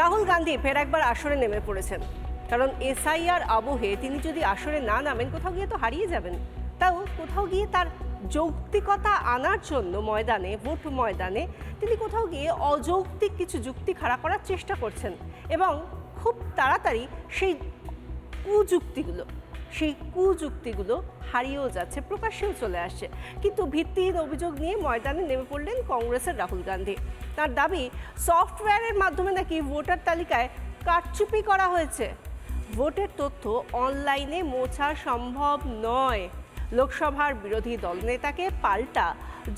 রাহুল গান্ধী ফের একবার আসরে নেমে পড়েছেন, কারণ এসআইআর আবহে তিনি যদি আসরে না নামেন কোথাও গিয়ে তো হারিয়ে যাবেন। তাও কোথাও গিয়ে তার যৌক্তিকতা আনার জন্য ময়দানে, ভোট ময়দানে তিনি কোথাও গিয়ে অযৌক্তিক কিছু যুক্তি খাড়া করার চেষ্টা করছেন এবং খুব তাড়াতাড়ি সেই কুযুক্তিগুলো হারিয়েও যাচ্ছে, প্রকাশ্যেও চলে আসছে। কিন্তু ভিত্তিহীন অভিযোগ নিয়ে ময়দানে নেমে পড়লেন কংগ্রেসের রাহুল গান্ধী। তার দাবি, সফটওয়্যারের মাধ্যমে নাকি ভোটার তালিকায় কারচুপি করা হয়েছে। ভোটের তথ্য অনলাইনে মোছা সম্ভব নয়। লোকসভার বিরোধী দলনেতাকে পাল্টা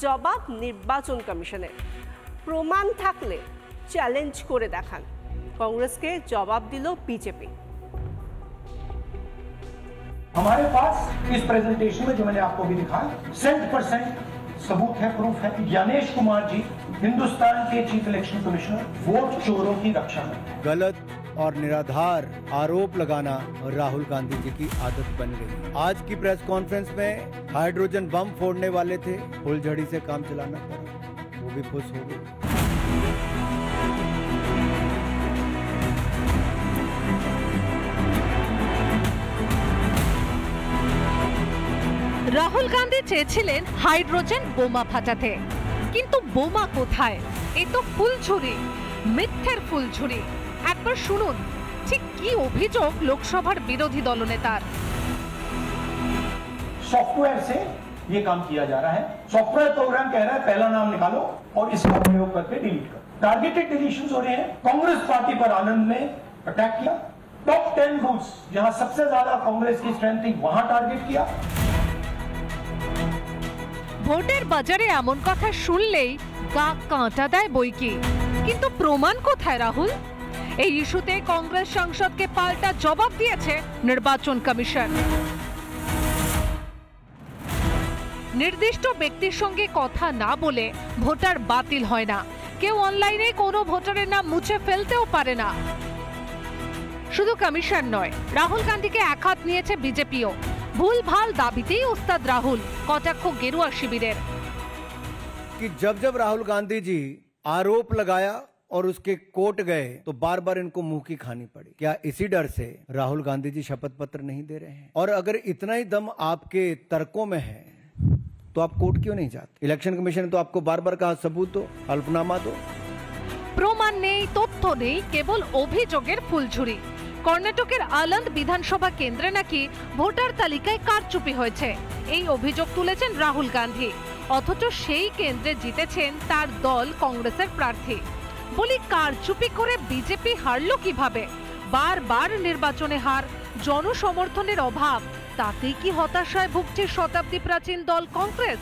জবাব নির্বাচন কমিশনের। প্রমাণ থাকলে চ্যালেঞ্জ করে দেখান। কংগ্রেসকে জবাব দিল বিজেপি। हमारे पास इस प्रेजेंटेशन में जो मैंने आपको भी दिखाया 100% सबूत है, प्रूफ है। ज्ञानेश कुमार जी हिंदुस्तान के चीफ इलेक्शन कमिश्नर वोट चोरों की रक्षा में। गलत और निराधार आरोप लगाना राहुल गांधी जी की आदत बन गई। आज की प्रेस कॉन्फ्रेंस में हाइड्रोजन बम फोड़ने वाले थे, फुलझड़ी से काम चलाना पड़ा, वो भी खुश हो गए। রাহুল গান্ধী চেয়েছিলেন হাইড্রোজেন বোমা ফাটাতে, কিন্তু বোমা কোথায়? এ তো ফুলঝুরি, মিথ্যের ফুলঝুরি। একবার শুনুন ঠিক কি অভিযোগ লোকসভার বিরোধী দলনেতার। सॉफ्टवेयर से ये काम किया जा रहा है। सॉफ्टवेयर प्रोग्राम कह रहा है पहला नाम निकालो और इसका प्रयोग करके डिलीट करो। टारगेटेड डिलीशंस हो रहे हैं। कांग्रेस पार्टी पर आनंद ने अटैक किया। टॉप 10 बूथ्स जहां सबसे ज्यादा कांग्रेस की स्ट्रेंथ थी वहां टारगेट किया। ভোটের বাজারে এমন কথা শুনলেই গা কাঁটা দেয় বইকি, কিন্তু প্রমাণ কোথায় রাহুল? এই ইস্যুতে কংগ্রেস সাংসদকে পাল্টা জবাব দিয়েছে নির্বাচন কমিশন। নির্দিষ্ট ব্যক্তির সঙ্গে কথা না বলে ভোটার বাতিল হয় না। কেউ অনলাইনে কোনো ভোটারের নাম মুছে ফেলতেও পারে না। শুধু কমিশন নয়, রাহুল গান্ধীকে একহাত নিয়েছে বিজেপিও। भूल भाल दाबीतेई उस्ताद राहुल, कटाक्ष गेरुआ शिविरेर कि जब राहुल गांधी जी आरोप लगाया और उसके कोर्ट गए तो बार बार इनको मुंह की खानी पड़ी। क्या इसी डर से राहुल गांधी जी शपथ पत्र नहीं दे रहे हैं? और अगर इतना ही दम आपके तर्कों में है तो आप कोर्ट क्यों नहीं जाते? इलेक्शन कमीशन ने तो आपको बार बार कहा सबूत दो, हल्फनामा दो। प्रमाण नेই, তথ্য নেই, কেবল অভিযোগের ফুলঝুরি। কর্ণাটকের আলন্দ বিধানসভা কেন্দ্রে নাকি ভোটার তালিকায় কারচুপি হয়েছে, এই অভিযোগ তুলেছেন রাহুল গান্ধী। অথচ সেই কেন্দ্রে জিতেছেন তার দল কংগ্রেসের প্রার্থী। বলি কারচুপি করে বিজেপি হারলো কিভাবে? বারবার নির্বাচনে হার, জনসমর্থনের অভাব, তাতেই কি হতাশায় ভুগছে শতাব্দী প্রাচীন দল কংগ্রেস?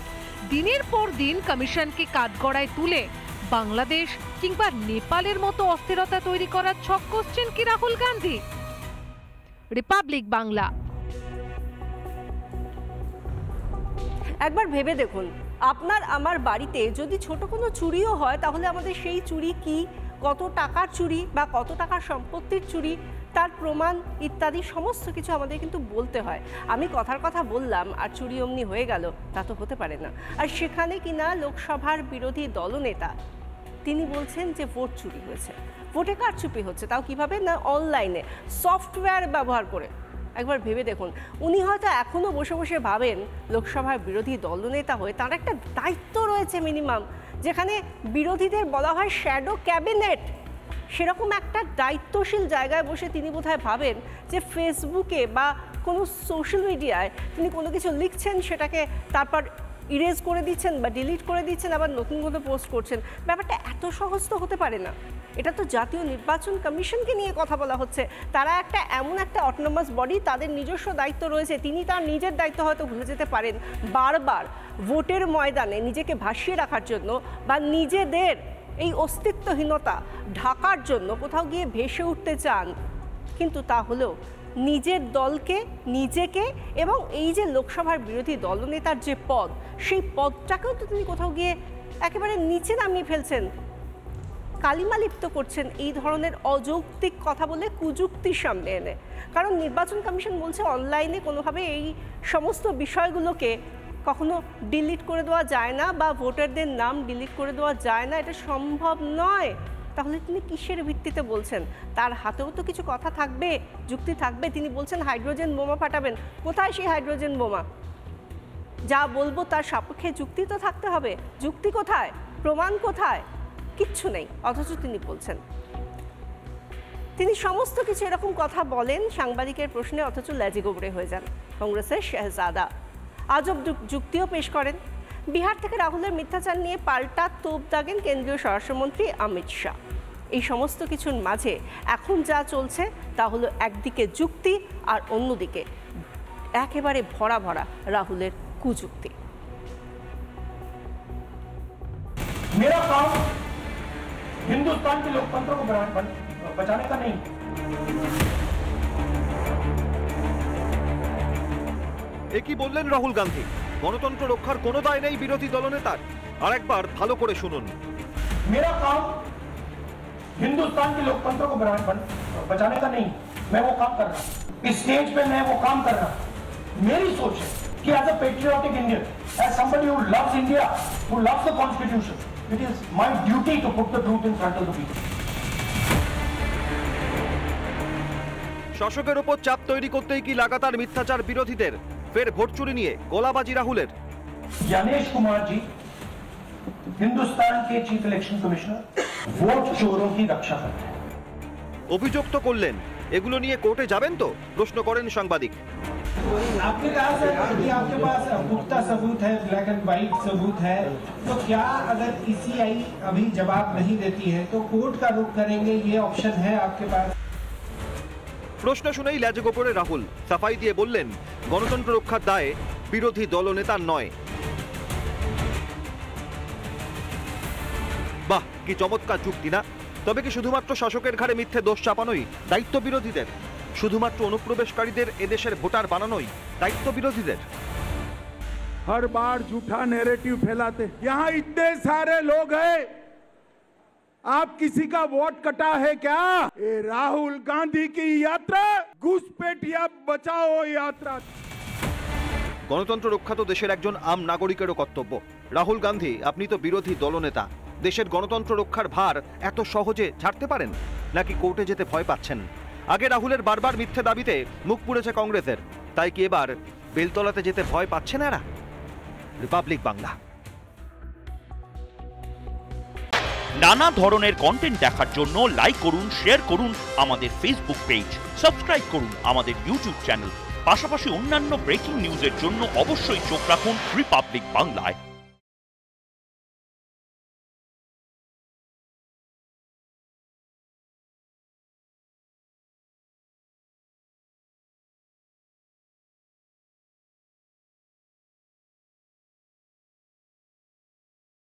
দিনের পর দিন কমিশনকে কাঠগড়ায় তুলে বাংলাদেশ কিংবা নেপালের মতো অস্থিরতা তৈরি করার ছক কষছেন কি রাহুল গান্ধী? রিপাবলিক বাংলা। একবার ভেবে দেখুন, আপনার আমার বাড়িতে যদি ছোট কোনো চুরিও হয় তাহলে আমাদের সেই চুরি কি, কত টাকার চুরি বা কত টাকার সম্পত্তির চুরি, তার প্রমাণ ইত্যাদি সমস্ত কিছু আমাদের কিন্তু বলতে হয়। আমি কথার কথা বললাম আর চুরি অমনি হয়ে গেল, তা তো হতে পারে না। আর সেখানে কিনা লোকসভার বিরোধী দলনেতা তিনি বলছেন যে ভোট চুরি হয়েছে, ভোটে কারচুপি হচ্ছে, তাও কিভাবে না অনলাইনে সফটওয়্যার ব্যবহার করে। একবার ভেবে দেখুন, উনি হয়তো এখনও বসে বসে ভাবেন লোকসভার বিরোধী দলনেতা হয়ে তার একটা দায়িত্ব রয়েছে মিনিমাম, যেখানে বিরোধীদের বলা হয় শ্যাডো ক্যাবিনেট। সেরকম একটা দায়িত্বশীল জায়গায় বসে তিনি বোধহয় ভাবেন যে ফেসবুকে বা কোনো সোশ্যাল মিডিয়ায় তিনি কোনো কিছু লিখছেন, সেটাকে তারপর ইরেজ করে দিচ্ছেন বা ডিলিট করে দিচ্ছেন, আবার নতুন করে পোস্ট করছেন। ব্যাপারটা এত সহজ তো হতে পারে না। এটা তো জাতীয় নির্বাচন কমিশনকে নিয়ে কথা বলা হচ্ছে। তারা এমন একটা অটোনমাস বডি, তাদের নিজস্ব দায়িত্ব রয়েছে। তিনি তার নিজের দায়িত্ব হয়তো ভুলে যেতে পারেন, বারবার ভোটের ময়দানে নিজেকে ভাসিয়ে রাখার জন্য বা নিজেদের এই অস্তিত্বহীনতা ঢাকার জন্য কোথাও গিয়ে ভেসে উঠতে চান। কিন্তু তা হলেও নিজের দলকে, নিজেকে এবং এই যে লোকসভার বিরোধী দলনেতার যে পদ, সেই পদটাকেও তো তিনি কোথাও গিয়ে একেবারে নিচে নামিয়ে ফেলছেন, কালিমা লিপ্ত করছেন এই ধরনের অযৌক্তিক কথা বলে, কুযুক্তির সামনে এনে। কারণ নির্বাচন কমিশন বলছে অনলাইনে কোনোভাবে এই সমস্ত বিষয়গুলোকে কখনো ডিলিট করে দেওয়া যায় না বা ভোটারদের নাম ডিলিট করে দেওয়া যায় না, এটা সম্ভব নয়। তাহলে তিনি কিসের ভিত্তিতে বলছেন? তার হাতেও তো কিছু কথা থাকবে, যুক্তি থাকবে। তিনি বলছেন হাইড্রোজেন বোমা ফাটাবেন, কোথায় সেই হাইড্রোজেন বোমা? যা বলবো তার সাপেক্ষে যুক্তি তো থাকতে হবে। যুক্তি কোথায়? প্রমাণ কোথায়? কিচ্ছু নেই, অথচ তিনি বলছেন। তিনি সমস্ত কিছু এরকম কথা বলেন সাংবাদিকের প্রশ্নে, অথচ ল্যাজিগোবরে হয়ে যান। কংগ্রেসের শেহজাদা আজব যুক্তিও পেশ করেন। বিহার থেকে রাহুলের মিথ্যাচার নিয়ে পাল্টা তোপ দাগেন কেন্দ্রীয় স্বরাষ্ট্রমন্ত্রী অমিত শাহ। এই সমস্ত কিছুর মাঝে এখন যা চলছে তা হলো একদিকে যুক্তি আর অন্যদিকে একেবারে ভরা ভরা রাহুলের কুযুক্তি। मेरा काम हिंदुस्तान के लोकतंत्र को बचाने का नहीं। একই বললেন রাহুল গান্ধী। গণতন্ত্র রক্ষার কোনো দায় নেই বিরোধী দলনেতার। আরেকবার ভালো করে শুনুন। मेरा काम हिंदुस्तान के लोकतंत्र को बचाने का नहीं। मैं वो काम कर रहा हूं, इस स्टेज पे मैं वो काम कर रहा हूं। मेरी सोच है कि as a patriotic Indian, as somebody who loves India, who loves the constitution, it is my duty to put the truth in front of the people. শাসকের ওপর চাপ তৈরি করতেই কি লাগাতার মিথ্যাচার বিরোধীদের? ফের ভোট চুরি নিয়ে গোলাবাজি রাহুলের। ज्ञानेश कुमार जी हिंदुस्तान के चीफ इलेक्शन कमिश्नर वोट चोरों की रक्षा करते हैं। অভিযোগ তো করলেন, এগুলো নিয়ে কোর্টে যাবেন তো? প্রশ্ন করেন সাংবাদিক। आपने कहा सर कि आपके पास पुख्ता सबूत है, ब्लैक एंड व्हाइट सबूत है, तो क्या अगर ईसीआई अभी जवाब नहीं देती है तो कोर्ट का रुख करेंगे, ये ऑप्शन है आपके पास? প্রশ্ন শুনেই ল্যাজগোপরে রাহুল সাফাই দিয়ে বললেন, গণতন্ত্র রক্ষার দায়ে বিরোধী দলনেতার নয়। বাহ, কি চমৎকার যুক্তি না? তবে কি শুধুমাত্র শাসকের ঘাড়ে মিথ্যে দোষ চাপানোই দায়িত্ব বিরোধীদের? শুধুমাত্র অনুপ্রবেশকারীদের এদেশের ভোটার বানানোই দায়িত্ব বিরোধীদের? हर बार झूठा नैरेटिव फैलाते। यहाँ इतने सारे लोग हैं, आप किसी का वोट कटा है क्या? ये राहुल गांधी की यात्रा घुसपैठिया बचाओ यात्रा। গণতন্ত্র রক্ষা তো দেশের একজন আম নাগরিকেরও কর্তব্য। রাহুল গান্ধী, আপনি তো বিরোধী দলনেতা। দেশের গণতন্ত্র রক্ষার ভার এত সহজে ছাড়তে পারেন নাকি কোর্টে যেতে ভয় পাচ্ছেন? আগে রাহুলের বারবার মিথ্যে দাবিতে মুখ পুড়েছে কংগ্রেসের, তাই কি এবার বেলতলাতে যেতে ভয় পাচ্ছেন এরা? রিপাবলিক বাংলা। নানা ধরনের কন্টেন্ট দেখার জন্য লাইক করুন, শেয়ার করুন আমাদের ফেসবুক পেজ, সাবস্ক্রাইব করুন আমাদের ইউটিউব চ্যানেল। পাশাপাশি অন্যান্য ব্রেকিং নিউজের জন্য অবশ্যই চোখ রাখুন রিপাবলিক বাংলায়।